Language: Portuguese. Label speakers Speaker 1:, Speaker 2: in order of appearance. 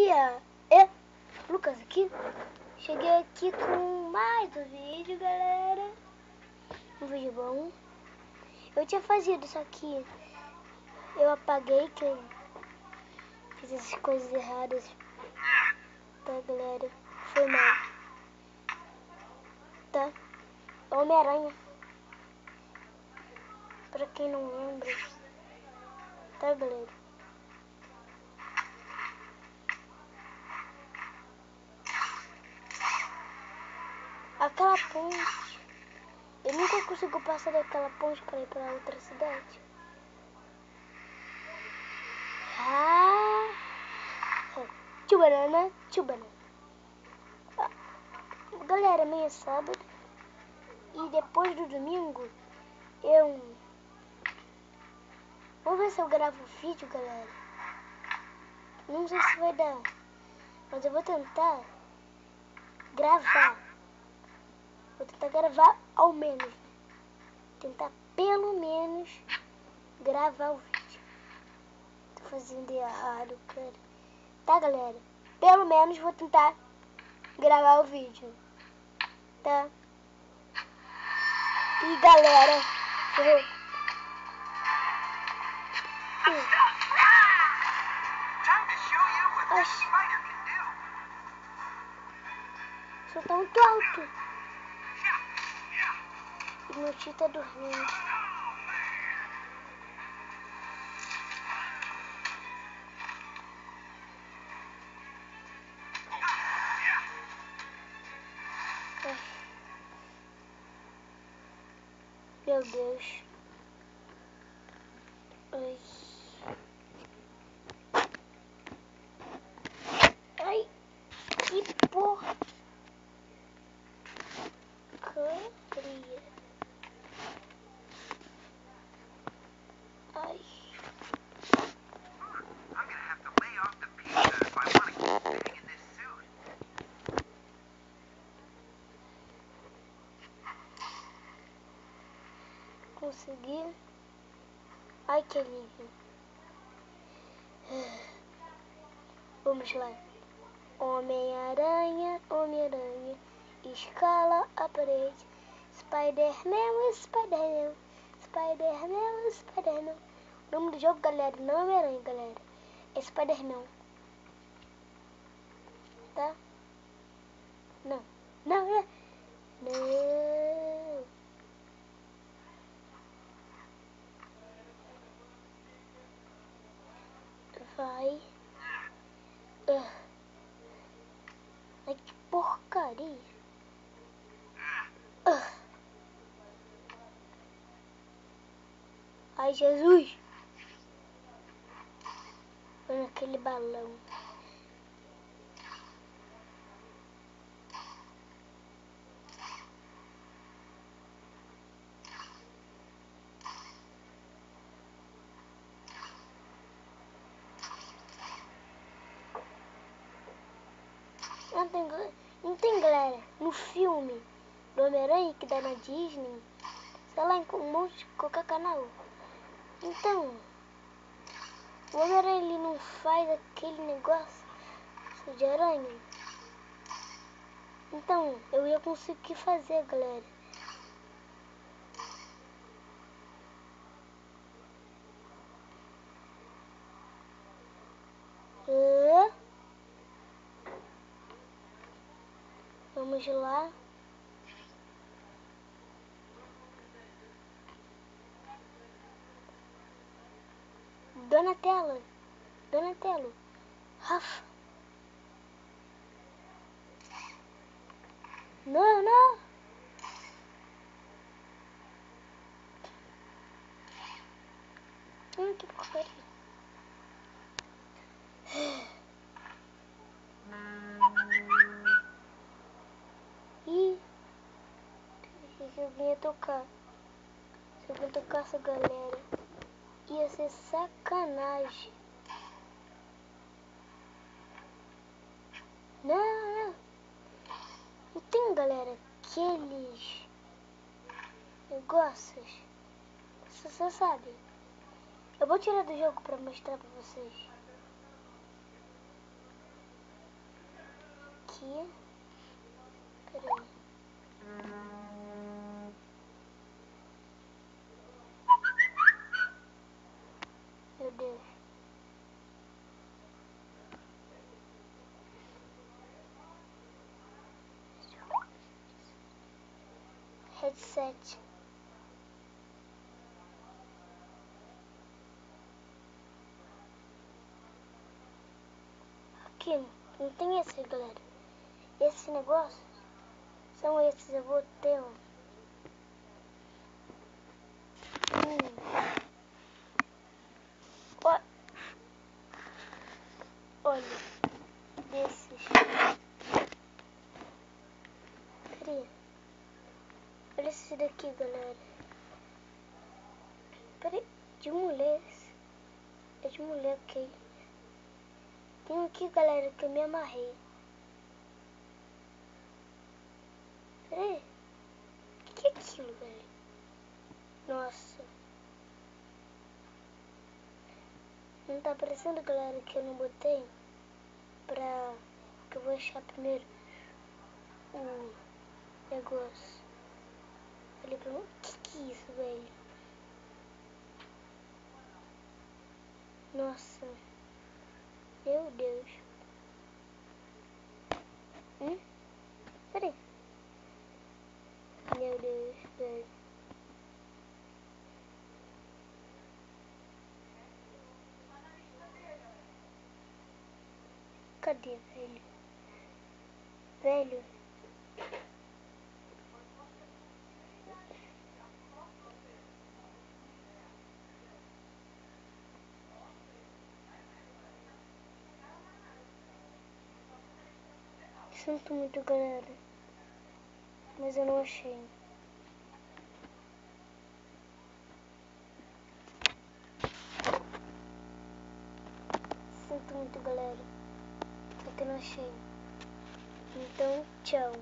Speaker 1: dia! Lucas aqui. Cheguei aqui com mais um vídeo, galera. Um vídeo bom. Eu tinha fazido isso aqui. Eu apaguei que eu fiz essas coisas erradas. Tá, galera? Foi mal. Tá? Homem-Aranha. Pra quem não lembra. Tá, galera? Aquela ponte. Eu nunca consigo passar daquela ponte para ir para outra cidade. Tio banana, tio banana. Galera, amanhã é sábado. E depois do domingo, vou ver se eu gravo o vídeo, galera. Não sei se vai dar. Mas eu vou tentar gravar. Vou tentar gravar ao menos. Tentar pelo menos gravar o vídeo. Tô fazendo errado, cara. Tá, galera? Pelo menos vou tentar gravar o vídeo. Tá? E galera, só tá muito alto. E meu tio tá dormindo. Meu Deus. Ai. Ai, que porcaria. Ai. Consegui. Ai, que alívio. Vamos lá. Homem-Aranha, Homem-Aranha, escala a parede. Spider-Man, Spider-Man, Spider-Man, Spider-Man. O nome do jogo, galera, não é Homem-Aranha, galera. É Spider-Man. Tá? Não. Não, é. Não. Vai. Ai, que porcaria. Ai, Jesus. Foi naquele balão. Não tem, galera, no filme do Homem-Aranha que dá na Disney, sei lá, em um monte de qualquer canal. Então, o Homem-Aranha ele não faz aquele negócio de aranha. Então, eu ia conseguir fazer, galera. Vamos lá. Donatello, Rafa. Não. Que porcaria. Ih, se alguém ia tocar. Se alguém tocasse, galera, ia ser sacanagem. Não. Não tem, galera, aqueles negócios. Você sabe. Eu vou tirar do jogo pra mostrar pra vocês. aqui. Pera aí. Meu Deus. Headset. Aqui não tem esse, galera. Esse negócio são esses. Eu vou ter um. Olha, desses. Peraí. Olha esse daqui, galera. Peraí, de mulher. É de mulher, ok. Tem um aqui, galera, que eu me amarrei. Peraí. O que é aquilo, velho? Nossa. Não tá aparecendo, galera, que eu não botei. Que eu vou achar primeiro o negócio. Olha pra mim. O que é isso, velho? Nossa. Meu Deus. Peraí. Meu Deus, velho. Cadê, velho? Velho. Sinto muito, galera. Mas eu não achei. Sinto muito, galera. Só que eu não achei. Então, tchau.